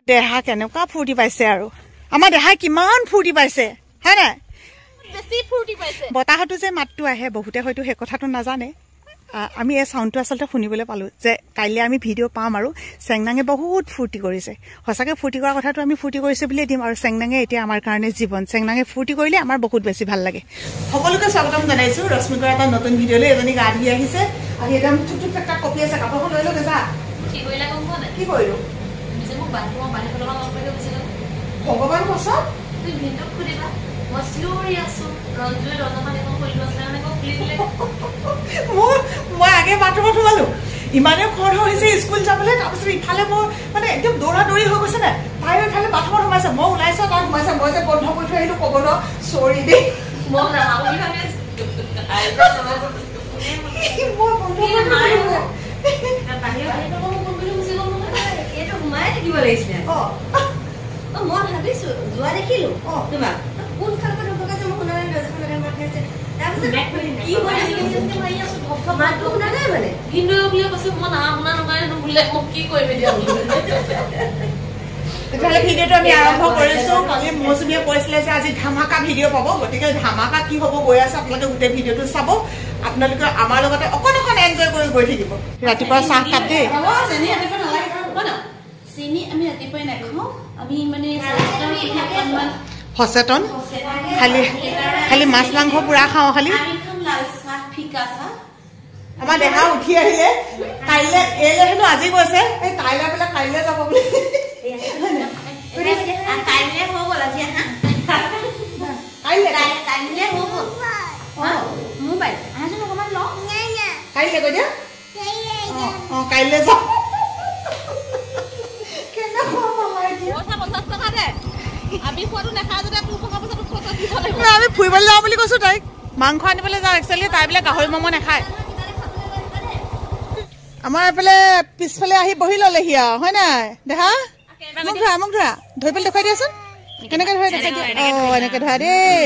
দেহা কেনেকুৱা ফূৰ্তি পাইছে আৰু আমাৰ দেহাই কিমান ফূৰ্তি পাইছে হয় নাই বেছি ফূৰ্তি পাইছে বতাহটো যে মাতটো আহে বহুতে হয়তো সেই কথাটো নাজানে আমি এই সাউণ্ডটো আচলতে শুনিবলৈ পালো যে কাইলৈ আমি ভিডিঅ' পাম আৰু চেংনাঙে বহুত ফূৰ্তি কৰিছে সঁচাকৈ ফূৰ্তি কৰা কথাটো আমি ফূৰ্তি কৰিছে বুলিয়ে দিম আৰু চেংনাঙে এতিয়া আমাৰ কাৰণে জীৱন চেংনাঙে ফূৰ্তি কৰিলে আমাৰ বহুত বেছি ভাল লাগে সকলোকে স্বাগতম জনাইছোঁ ৰশ্মিকৰ এটা নতুন ভিডিঅ'লৈ এজনী গা ধুই আহিছে আৰু একদম থুক থুক ঠাক কপি আছে কাপোৰখন লৈ লওঁ যা কি কৰিলোঁ ভগৱান কচম তুমি ভিডিঅ' খুলিবা মই চিঞৰি আছো ৰঞ্জুৱে ৰজমান এখন খুলিব আছে মই আগে বাথৰুমত সোমালো ইমানে খৰ হৈছে স্কুল যাবলৈ তাৰপিছত ইফালে মই মানে একদম দৌৰা দৌৰি হৈ গৈছে নে তাই ইফালে বাথৰুমত সোমাইছে মই ওলাইছো তাই সোমাইছে মই যে বন্ধ কৰি থৈ আহিলো ক'ব ন চৰি দেই মই নাভাবো বুলি ভাবি আছো এইটো সোমাই থাকিব লাগিছিলে মই ভাবিছো যোৱা দেখিলো তোমাক কোন খাল পৰা ঢুকাইছে মই শুনা নাই দৰ্জাখন লগাই মাত খাইছে তাৰপিছত কি হৈ আছে মাৰি আছো মাতটো শুনা নাই মানে কিন্তু বুলি কৈছে মই না শুনা নকৰে নুবুলে মোক কি কৰিম এতিয়া এফালে ভিডিঅ'টো আমি আৰম্ভ কৰিছো কালি মৌচুমীয়ে কৈছিলে যে আজি ধামাকা ভিডিঅ' পাব গতিকে ধামাকা কি হ'ব গৈ আছে আপোনালোকে গোটেই ভিডিঅ'টো চাব আপোনালোকে আমাৰ লগতে অকণ অকণ এনজয় কৰি গৈ থাকিব ৰাতিপুৱা চাহ কাপ দেই চিনি আমি ৰাতিপুৱাই নাখাওঁ আমি মানে সচেতন খালি মাছ মাংস পুৰা খাওঁ খালি আমাৰ দেহা উঠি আহিলে কাইলৈ এলে হেনো আজি গৈছে এই কাইলৈ বোলে কাইলৈ যাব বুলি কাইলৈ হৈ গ'ল আজি কাইলৈ হৈ গ'ল মোবাইল আহাচোন অকণমান লওঁ কাইলৈ গৈ দিয়া কাইলৈ যাম আমি ফুৰিবলৈ যাওঁ বুলি কৈছো তাইক মাংস আনিবলৈ যাওঁ একচুৱেলি তাই বোলে গাহৰি ম'ম নাখায় আমাৰ এইফালে পিছফালে আহি বহি ললেহি আৰু হয় নাই দেহা মোক ধৰা ধৰি পেলাই দেখুৱাই দিয়াচোন কেনেকে ধৰা দেখাই দিয়া এনেকে ধৰা দেই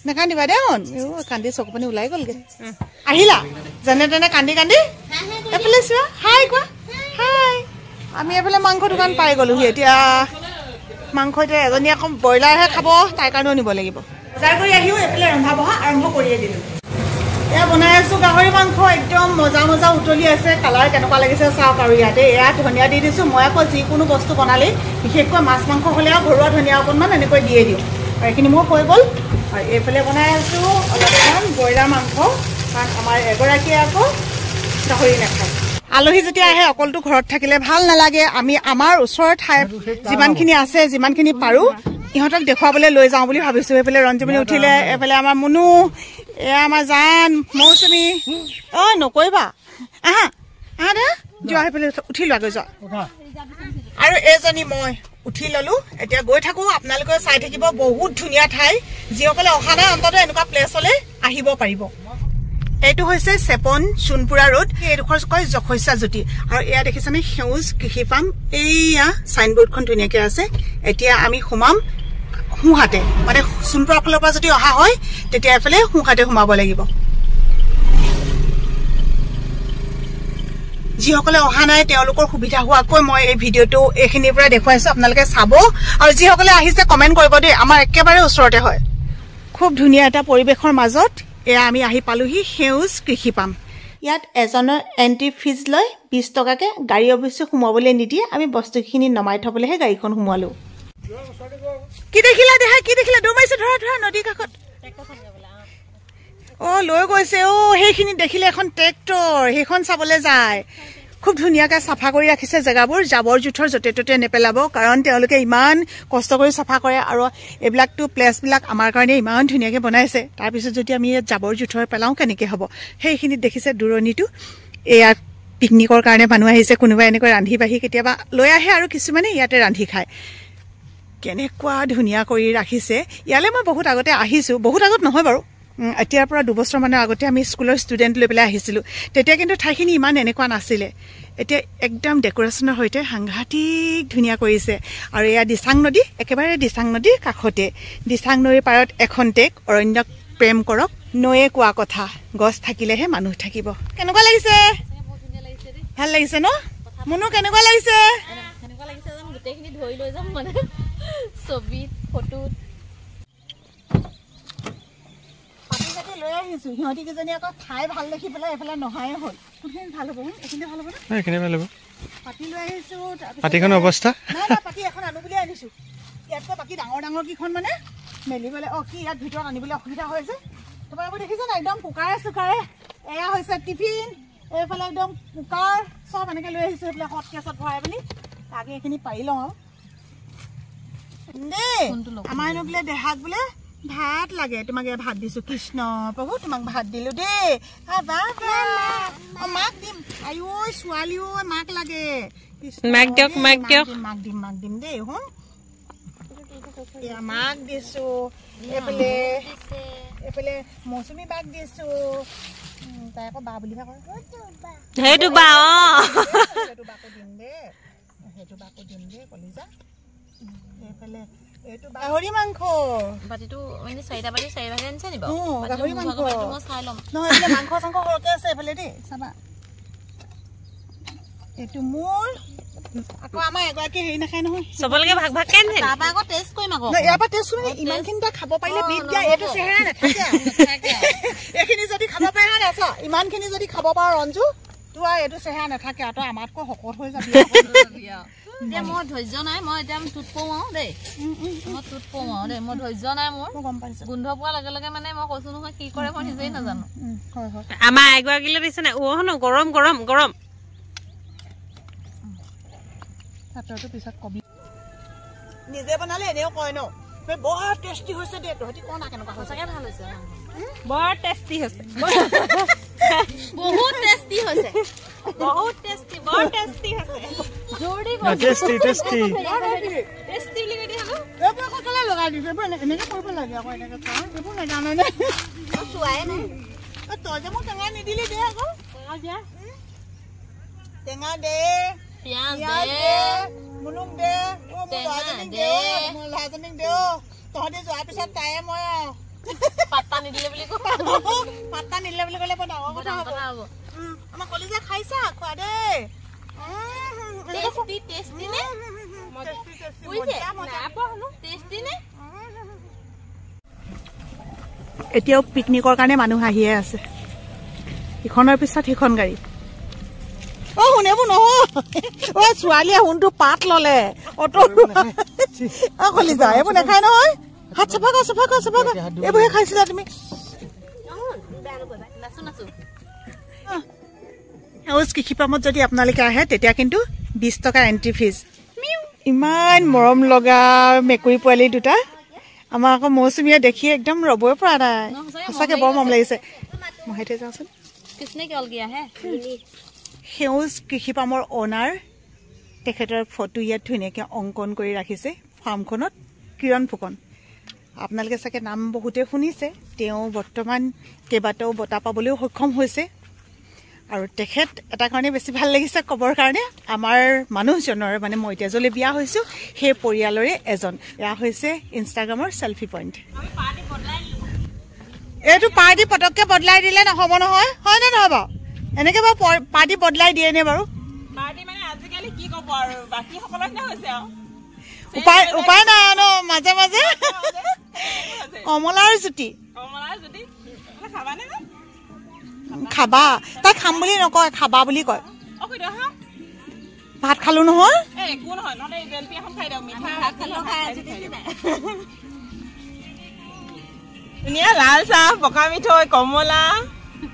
নেকান্দিবা দে শুন কান্দি চকু পানী ওলাই গ'লগে আহিলা যেনে তেনে কান্দি কান্দি এইফালে চোৱা হাই কোৱা হাই আমি এইফালে মাংস দোকান পাই গ'লোহি এতিয়া মাংস এতিয়া এজনী আকৌ ব্ৰইলাৰহে খাব তাইৰ কাৰণেও নিব লাগিব বজাৰ কৰি আহিও এইফালে ৰন্ধা বঢ়া আৰম্ভ কৰিয়ে দিলোঁ এয়া বনাই আছোঁ গাহৰি মাংস একদম মজা মজা উতলি আছে কালাৰ কেনেকুৱা লাগিছে চাওক আৰু ইয়াতে এয়া ধনিয়া দি দিছোঁ মই আকৌ যিকোনো বস্তু বনালেই বিশেষকৈ মাছ মাংস হ'লে আৰু ঘৰুৱা ধনিয়া অকণমান এনেকৈ দিয়ে দিওঁ আৰু এইখিনি মোৰ হৈ গ'ল আৰু এইফালে বনাই আছোঁ অলপমান ব্ৰইলাৰ মাংস কাৰণ আমাৰ এগৰাকীয়ে আকৌ গাহৰি নাখায় আলহী যেতিয়া আহে অকলটো ঘৰত থাকিলে ভাল নালাগে আমি আমাৰ ওচৰৰ ঠাই যিমানখিনি আছে যিমানখিনি পাৰোঁ ইহঁতক দেখুৱাবলৈ লৈ যাওঁ বুলি ভাবিছোঁ এইফালে ৰঞ্জুমণি উঠিলে এইফালে আমাৰ মুনু এয়া আমাৰ জান মৌচুমী নকৰিবা আহা আহা দে যোৱা সেইফালে উঠি লোৱাগৈ যোৱা আৰু এইজনী মই উঠি ললোঁ এতিয়া গৈ থাকোঁ আপোনালোকে চাই থাকিব বহুত ধুনীয়া ঠাই যিসকলে অহা নাই অন্ততঃ এনেকুৱা প্লেচলৈ আহিব পাৰিব এইটো হৈছে চেপন সোণপুৰা ৰোড এইডোখৰ কয় যশস্যা জ্যোতি আৰু এয়া দেখিছেনে সেউজ কৃষি ফাৰ্ম এইয়া চাইনবোৰ্ডখন ধুনীয়াকৈ আছে এতিয়া আমি সোমাম সোঁহাতে মানে সোণপুৰা ফালৰ পৰা যদি অহা হয় তেতিয়া এফালে সোঁহাতে সোমাব লাগিব যিসকলে অহা নাই তেওঁলোকৰ সুবিধা হোৱাকৈ মই এই ভিডিঅ'টো এইখিনিৰ পৰা দেখুৱাইছোঁ আপোনালোকে চাব আৰু যিসকলে আহিছে কমেণ্ট কৰিব দেই আমাৰ একেবাৰে ওচৰতে হয় খুব ধুনীয়া এটা পৰিৱেশৰ মাজত এয়া আমি আহি পালোহি সেউজ কৃষি পাম ইয়াত এজনৰ এণ্ট্ৰি ফিজ লয় 20 টকাকৈ গাড়ী অৱশ্যে সোমাবলৈ নিদিয়ে আমি বস্তুখিনি নমাই থ'বলৈহে গাড়ীখন সোমোৱালোঁ কি দেখিলা দেহা কি দেখিলা দৌৰ মাৰিছে ধৰা ধৰা নদীৰ কাষত লৈ গৈছে সেইখিনি দেখিলে এখন ট্ৰেক্টৰ সেইখন চাবলৈ যায় খুব ধুনীয়াকৈ চাফা কৰি ৰাখিছে জেগাবোৰ জাবৰ জোঁথৰ য'তে ত'তে নেপেলাব কাৰণ তেওঁলোকে ইমান কষ্ট কৰি চাফা কৰে আৰু এইবিলাকতো প্লেচবিলাক আমাৰ কাৰণে ইমান ধুনীয়াকৈ বনাইছে তাৰপিছত যদি আমি ইয়াত জাবৰ জোঁথৰ পেলাওঁ কেনেকৈ হ'ব সেইখিনিত দেখিছে দূৰণিটো এয়া পিকনিকৰ কাৰণে মানুহ আহিছে কোনোবাই এনেকৈ ৰান্ধি বাঢ়ি কেতিয়াবা লৈ আহে আৰু কিছুমানে ইয়াতে ৰান্ধি খায় কেনেকুৱা ধুনীয়া কৰি ৰাখিছে ইয়ালৈ মই বহুত আগতে আহিছোঁ বহুত আগত নহয় বাৰু এতিয়াৰ পৰা 2 বছৰমানৰ আগতে আমি স্কুলৰ ষ্টুডেণ্ট লৈ পেলাই আহিছিলোঁ তেতিয়া কিন্তু ঠাইখিনি ইমান এনেকুৱা নাছিলে এতিয়া একদম ডেক'ৰেশ্যনৰ সৈতে সাংঘাতিক ধুনীয়া কৰিছে আৰু এয়া দিচাং নদী একেবাৰে দিচাং নদীৰ কাষতে দিচাং নদীৰ পাৰত এখন টেক অৰণ্যক প্ৰেম কৰক নৈয়ে কোৱা কথা গছ থাকিলেহে মানুহ থাকিব কেনেকুৱা লাগিছে ভাল লাগিছে ন মুনু কেনেকুৱা লাগিছে গোটেইখিনি ধৰি লৈ যাম মানে ছবিত ফটোত পাতি কাটি লৈ আহিছো সিহঁতি কেইজনী আকৌ খাই ভাল দেখি পেলাই এফালে নহায়ে হ'ল কোনখিনি ভাল হ'ব এইখিনি ভাল হ'ব না এইখিনি ভাল হ'ব পাতি লৈ আহিছো পাতিখন অৱস্থা নাই নাই পাতি এখন আনো বুলি আনিছো ইয়াতকৈ বাকী ডাঙৰ ডাঙৰ কিখন মানে মেলিবলৈ কি ইয়াত ভিতৰত আনিবলৈ অসুবিধা হৈছে তোমালোকে দেখিছা না একদম কুকাৰে চুকাৰে এয়া হৈছে টিফিন এইফালে একদম কুকাৰ চব এনেকৈ লৈ আহিছো এইফালে হট কেছত ভৰাই বুলি তাকে এইখিনি পাৰি লওঁ আৰু দেই আমাৰ এনে বোলে দেহাক বোলে ভাত লাগে তোমাক ভাত দিছো কৃষ্ণ প্ৰভু তোমাক ভাত দিলো দেই মাক দিম আইও ছোৱালীও মাক লাগে মাক দিয়ক মাক দিয়ক মাক দিম দেই শুন মাক দিছো এইফালে মৌচুমী বাক দিছো তাই আকৌ বা বুলিহে কয় সেইটো বা সেইটো বাকো দিম দেই কলিজা এইফালে এইটো গাহৰি মাংস বাতিটো মানে 4টা বাতি 4 ভাগে আনিছে নিবা গাহৰি মাংস মই চাই লম নহয় এইফালে মাংস চাংস সৰহকৈ আছে এইফালে দেই চাবা এইটো মোৰ আকৌ আমাৰ এগৰাকী হেৰি নাখায় নহয় সবলকে ভাগ ভাগ কেন তাৰ পৰা আকৌ টেষ্ট কৰিম আকৌ ইয়াৰ পৰা টেষ্ট কৰিম ইমানখিনি তই খাব পাৰিলে বিট দিয়া এইটো চেহেৰা নাথাকে এইখিনি যদি খাব পাৰে হয় নাই চোৱা ইমানখিনি যদি খাব পাৰ ৰঞ্জু তোৰ আৰু এইটো চেহেৰা নাথাকে আৰু তই আমাতকৈ শকত হৈ যাবি এতিয়া মই ধৈৰ্য নাই মই এতিয়া টুট পওঁ আৰু দেই মই টুট পওঁ আৰু দেই মই ধৈৰ্য নাই মোৰ গম পাইছো গোন্ধ পোৱাৰ লগে লগে মানে মই কৈছো নহয় কি কৰে মই নিজেই নাজানো হয় আমাৰ এগৰাকীলৈ দিছে নাই ন গৰম গৰম গৰম তইতো পিছত কবি নিজে বনালে এনেও কয় ন বৰ টেষ্টি হৈছে দে তহঁতি কওঁ না কেনেকুৱা সঁচাকে ভাল হৈছে বৰ টেষ্টি হৈছে বহুত টেষ্টি হৈছে বহুত টেষ্টি বৰ টেষ্টি হৈছে জোৰ দি টেষ্টি টেষ্টি টেষ্টি বুলি কৈ দিয়া হলো এইবোৰ সকলে লগাই দিছে এইবোৰ এনেকৈ কৰিব লাগে আকৌ এনেকৈ খাওঁ এইবোৰ নাজানো নে চোৱাই নাই তই যে মোক টেঙা নিদিলি দে আকৌ টেঙা দে পিয়াজ দে মুনুক দে মোৰ ল'ৰাজনীক দে তহঁতি যোৱাৰ পিছত তাইয়ে মই পাত্তা নিদিলে বুলি পাত্তা নিদিলে বুলি ক'লে বৰ ডাঙৰ কথা হ'ব আমাৰ কলিজা খাইছা খোৱা দেই টেষ্টি নে টেষ্টি নে এতিয়াও পিকনিকৰ কাৰণে মানুহ আহিয়ে আছে ইখনৰ পিছত সিখন গাড়ী শুনেবোৰ নহয় ছোৱালীয়ে শুনটো পাত ললে অটো কলিজা এইবোৰ নাখায় নহয় হাত চাফা কৰ এইবোৰহে খাইছিলা তুমি সেউজ কৃষি পামত যদি আপোনালোকে আহে তেতিয়া কিন্তু 20 টকা এণ্ট্ৰি ফিজ ইমান মৰম লগা মেকুৰী পোৱালি দুটা আমাৰ আকৌ মৌচুমীয়ে দেখি একদম ৰবই পৰা নাই সঁচাকে বৰ মৰম লাগিছে মহাই থৈ যাওঁচোন সেউজ কৃষি পামৰ অনাৰ তেখেতৰ ফটো ইয়াত ধুনীয়াকৈ অংকন কৰি ৰাখিছে ফাৰ্মখনত কিৰণ ফুকন আপোনালোকে চাগে নাম বহুতে শুনিছে তেওঁ বৰ্তমান কেইবাটাও বঁটা পাবলৈও সক্ষম হৈছে আৰু তেখেত এটা কাৰণে বেছি ভাল লাগিছে ক'বৰ কাৰণে আমাৰ মানুহজনৰ মানে মই এতিয়া য'লৈ বিয়া হৈছোঁ সেই পৰিয়ালৰে এজন এয়া হৈছে ইনষ্টাগ্ৰামৰ চেলফি পইণ্ট এইটো পাৰ্টি পটককৈ বদলাই দিলে নহ'ব নহয় হয় নে নহয় বাৰু এনেকৈ বাৰু পাৰ্টি বদলাই দিয়ে নে বাৰু পাৰ্টি মানে আজিকালি কি ক'ব আৰু বাকী সকলৰ নিচিনা হৈছে আৰু উপায় নাই ন মাজে মাজে কমলাৰ জুতি খাবা তাই খাম বুলি নকয় খাবা বুলি কয় ভাত খালো নহয় ধুনীয়া লাল চাহ পকা মিঠৈ কমলা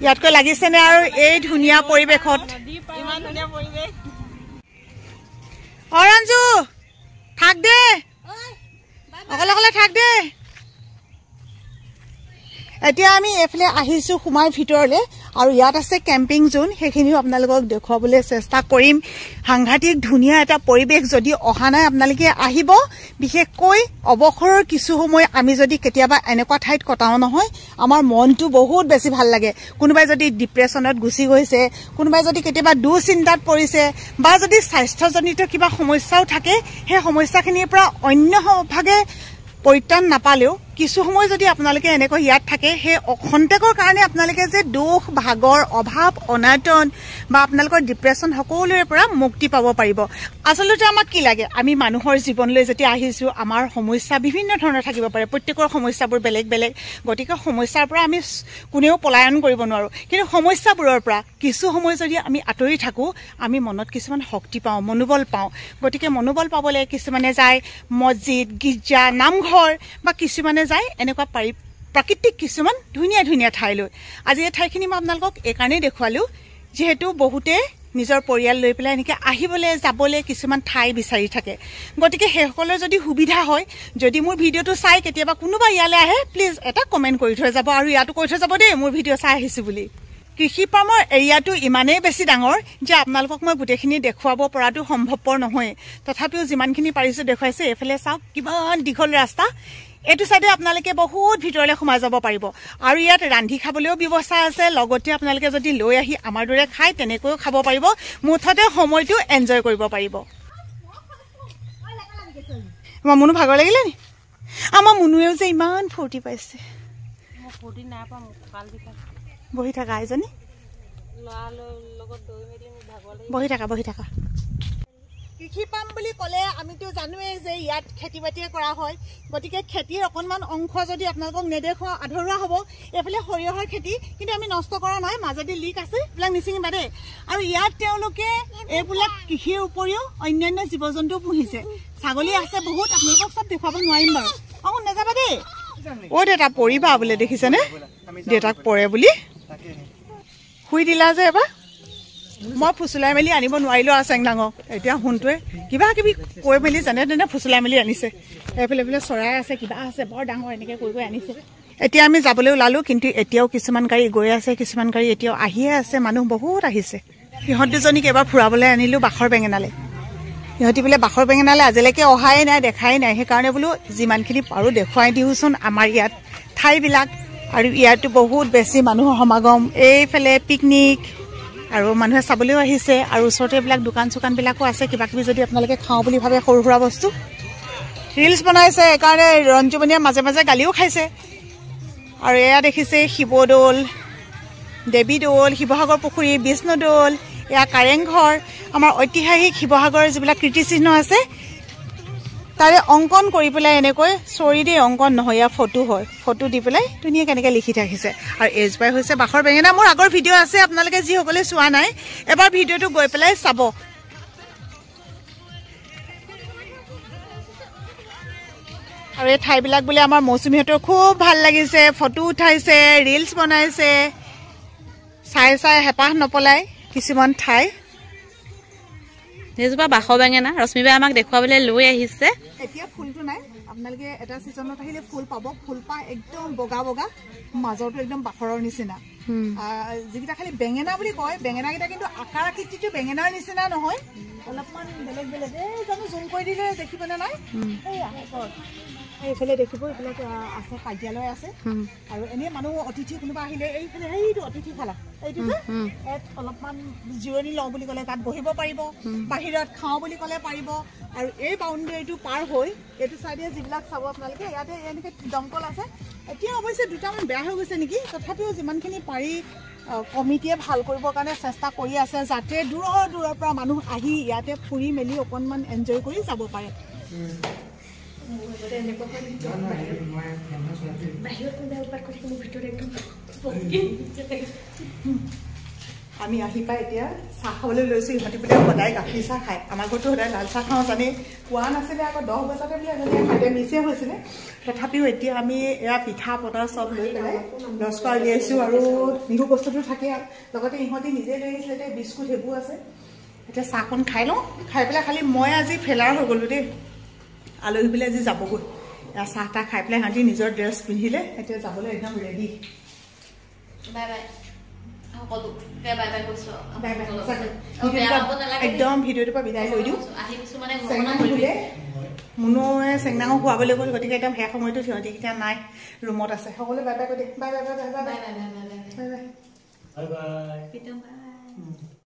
ইয়াতকৈ লাগিছেনে আৰু এই ধুনীয়া পৰিৱেশত ইমান ধুনীয়া পৰিৱেশ ৰঞ্জু থাক দে অকলে অকলে থাক দে এতিয়া আমি এইফালে আহিছোঁ সোমাই ভিতৰলৈ আৰু ইয়াত আছে কেম্পিং জোন সেইখিনিও আপোনালোকক দেখুৱাবলৈ চেষ্টা কৰিম সাংঘাতিক ধুনীয়া এটা পৰিৱেশ যদি অহা নাই আপোনালোকে আহিব বিশেষকৈ অৱসৰৰ কিছু সময় আমি যদি কেতিয়াবা এনেকুৱা ঠাইত কটাও নহয় আমাৰ মনটো বহুত বেছি ভাল লাগে কোনোবাই যদি ডিপ্ৰেশ্যনত গুচি গৈছে কোনোবাই যদি কেতিয়াবা দুশ্চিন্তাত পৰিছে বা যদি স্বাস্থ্যজনিত কিবা সমস্যাও থাকে সেই সমস্যাখিনিৰ পৰা অন্যভাগে পৰিত্ৰাণ নাপালেও কিছু সময় যদি আপোনালোকে এনেকৈ ইয়াত থাকে সেই খন্তেকৰ কাৰণে আপোনালোকে যে দুখ ভাগৰ অভাৱ অনাটন বা আপোনালোকৰ ডিপ্ৰেছন সকলোৰে পৰা মুক্তি পাব পাৰিব আচলতে আমাক কি লাগে আমি মানুহৰ জীৱনলৈ যেতিয়া আহিছো আমাৰ সমস্যা বিভিন্ন ধৰণৰ থাকিব পাৰে প্ৰত্যেকৰ সমস্যাবোৰ বেলেগ বেলেগ গতিকে সমস্যাৰ পৰা আমি কোনেও পলায়ন কৰিব নোৱাৰো কিন্তু সমস্যাবোৰৰ পৰা কিছু সময় যদি আমি আঁতৰি থাকো আমি মনত কিছুমান শক্তি পাওঁ মনোবল পাওঁ গতিকে মনোবল পাবলৈ কিছুমানে যায় মছজিদ গীৰ্জা নামঘৰ বা কিছুমানে যায় এনেকুৱা প্ৰাকৃতিক কিছুমান ধুনীয়া ধুনীয়া ঠাইলৈ আজি এই ঠাইখিনি মই আপোনালোকক এইকাৰণেই দেখুৱালোঁ যিহেতু বহুতে নিজৰ পৰিয়াল লৈ পেলাই এনেকৈ আহিবলৈ যাবলৈ কিছুমান ঠাই বিচাৰি থাকে গতিকে সেইসকলৰ যদি সুবিধা হয় যদি মোৰ ভিডিঅ'টো চাই কেতিয়াবা কোনোবা ইয়ালৈ আহে প্লিজ এটা কমেণ্ট কৰি থৈ যাব আৰু ইয়াতো কৈ থৈ যাব দেই মোৰ ভিডিঅ' চাই আহিছোঁ বুলি কৃষি ফাৰ্মৰ এৰিয়াটো ইমানেই বেছি ডাঙৰ যে আপোনালোকক মই গোটেইখিনি দেখুৱাব পৰাটো সম্ভৱপৰ নহয় তথাপিও যিমানখিনি পাৰিছোঁ দেখুৱাইছোঁ এইফালে চাওক কিমান দীঘল ৰাস্তা এইটো চাইডে আপোনালোকে বহুত ভিতৰলৈ সোমাই যাব পাৰিব আৰু ইয়াত ৰান্ধি খাবলৈও ব্যৱস্থা আছে লগতে আপোনালোকে যদি লৈ আহি আমাৰ দৰে খাই তেনেকৈও খাব পাৰিব মুঠতে সময়টো এনজয় কৰিব পাৰিব আমাৰ মুনু ভাগৰ লাগিলে নি আমাৰ মুনুৱেও যে ইমান ফূৰ্তি পাইছে বহি থাকা এজনী বহি থাকা কৃষি পাম বুলি ক'লে আমিতো জানোৱেই যে ইয়াত খেতি বাতিয়ে কৰা হয় গতিকে খেতিৰ অকণমান অংশ যদি আপোনালোকক নেদেখুৱাওঁ আধৰুৱা হ'ব এইফালে সৰিয়হৰ খেতি কিন্তু আমি নষ্ট কৰা নাই মাজেদি লিক আছে এইবিলাক নিচিঙিবা দেই আৰু ইয়াত তেওঁলোকে এইবিলাক কৃষিৰ উপৰিও অন্যান্য জীৱ জন্তু পুহিছে ছাগলী আছে বহুত আপোনালোকক চব দেখুৱাব নোৱাৰিম বাৰু অকণ নাযাবা দেই দেউতা পৰিবা বোলে দেখিছেনে দেউতাক পৰে বুলি শুই দিলা যে এবাৰ মই ফুচুলাই মেলি আনিব নোৱাৰিলোঁ আৰু চেংডাঙক এতিয়া সোণটোৱে কিবা কিবি কৈ মেলি যেনে তেনে ফুচুলাই মেলি আনিছে এইফালে এইফালে চৰাই আছে কিবা আছে বৰ ডাঙৰ এনেকৈ কৈ আনিছে এতিয়া আমি যাবলৈ ওলালোঁ কিন্তু এতিয়াও কিছুমান গাড়ী গৈ আছে কিছুমান গাড়ী এতিয়াও আহিয়ে আছে মানুহ বহুত আহিছে সিহঁত দুজনীক এবাৰ ফুৰাবলৈ আনিলোঁ বাখৰ বেঙেনালৈ সিহঁতি বোলে বাখৰ বেঙেনালৈ আজিলৈকে অহাই নাই দেখাই নাই সেইকাৰণে বোলো যিমানখিনি পাৰোঁ দেখুৱাই দিওঁচোন আমাৰ ইয়াত ঠাইবিলাক আৰু ইয়াতো বহুত বেছি মানুহৰ সমাগম এইফালে পিকনিক আৰু মানুহে চাবলৈও আহিছে আৰু ওচৰতে এইবিলাক দোকান চোকানবিলাকো আছে কিবা কিবি যদি আপোনালোকে খাওঁ বুলি ভাবে সৰু সুৰা বস্তু ৰিলছ বনাইছে সেইকাৰণে ৰঞ্জুমণিয়ে মাজে মাজে গালিও খাইছে আৰু এয়া দেখিছে শিৱদৌল দেৱীদৌল শিৱসাগৰ পুখুৰী বিষ্ণুদৌল এয়া কাৰেংঘৰ আমাৰ ঐতিহাসিক শিৱসাগৰৰ যিবিলাক কীৰ্তিচিহ্ন আছে তাৰে অংকন কৰি পেলাই এনেকৈ চৰি দি অংকন নহয় ইয়াৰ ফটো হয় ফটো দি পেলাই ধুনীয়াকৈ এনেকৈ লিখি থাকিছে আৰু এইজোপাই হৈছে বাখৰ বেঙেনা মোৰ আগৰ ভিডিঅ' আছে আপোনালোকে যিসকলে চোৱা নাই এবাৰ ভিডিঅ'টো গৈ পেলাই চাব আৰু এই ঠাইবিলাক বোলে আমাৰ মৌচুমীহঁতৰ খুব ভাল লাগিছে ফটো উঠাইছে ৰিলছ বনাইছে চাই চাই হেঁপাহ নপলাই কিছুমান ঠাই এইজোপা বাখৰ বেঙেনা ৰশ্মিবাই আমাক দেখুৱাবলৈ লৈ আহিছে এতিয়া ফুলটো নাই আপোনালোকে এটা ছিজনত আহিলে ফুল পাব ফুলপাহ একদম বগা বগা মাজৰটো একদম বাখৰৰ নিচিনা যিকেইটা খালি বেঙেনা বুলি কয় বেঙেনাকেইটা কিন্তু আকাৰ আকৃতিটো বেঙেনাৰ নিচিনা নহয় অলপমান বেলেগ বেলেগ এই জানো জুম কৰি দিলে দেখিবনে নাই এইফালে দেখিব এইবিলাক আছে কাৰ্যালয় আছে আৰু এনেই মানুহ অতিথি কোনোবা আহিলে এইফালে সেইটো অতিথি খালা এইটো যে ইয়াত অলপমান জিৰণি লওঁ বুলি ক'লে তাত বহিব পাৰিব বাহিৰত খাওঁ বুলি ক'লে পাৰিব আৰু এই বাউণ্ডেৰীটো পাৰ হৈ এইটো চাইডে যিবিলাক চাব আপোনালোকে ইয়াতে এনেকৈ দমকল আছে এতিয়া অৱশ্যে দুটামান বেয়া হৈ গৈছে নেকি তথাপিও যিমানখিনি পাৰি কমিটিয়ে ভাল কৰিবৰ কাৰণে চেষ্টা কৰি আছে যাতে দূৰৰ দূৰৰ পৰা মানুহ আহি ইয়াতে ফুৰি মেলি অকণমান এনজয় কৰি যাব পাৰে আমি আহি পাই এতিয়া চাহ খাবলৈ লৈছোঁ ইহঁতি বোলে সদায় গাখীৰ চাহ খায় আমাৰ ঘৰতো সদায় লাল চাহ খাওঁ জানেই পোৱা নাছিলে আকৌ 10 বজাতে বোলে এজনী খাদ্য মিছে হৈছিলে তথাপিও এতিয়া আমি এয়া পিঠা পনা চব লৈ পেলাই লস্কৰা উলিয়াইছোঁ আৰু বিহু বস্তুটো থাকে লগতে ইহঁতি নিজে লৈ আহিছিলে এতিয়া বিস্কুট সেইবোৰ আছে এতিয়া চাহকণ খাই লওঁ খাই পেলাই খালি মই আজি ফেলাৰ হৈ গ'লোঁ দেই আলহী পেলাই আজি যাবগৈ এয়া চাহ তাহ খাই পেলাই সিহঁতি নিজৰ ড্ৰেছ পিন্ধিলে এতিয়া যাবলৈ একদম ৰেডি বাই বাই একদম ভিডিঅ'টোৰ পৰা বিদায় কৰি দিওঁ মুনুৱে চেংনাঙক খুৱাবলৈ গ'ল গতিকে একদম সেই সময়টো সিহঁতিকেইটা নাই ৰুমত আছে সকলোৱে বাই বাই কৰি দিয়ে bye bye bye bye bye bye bye bye bye bye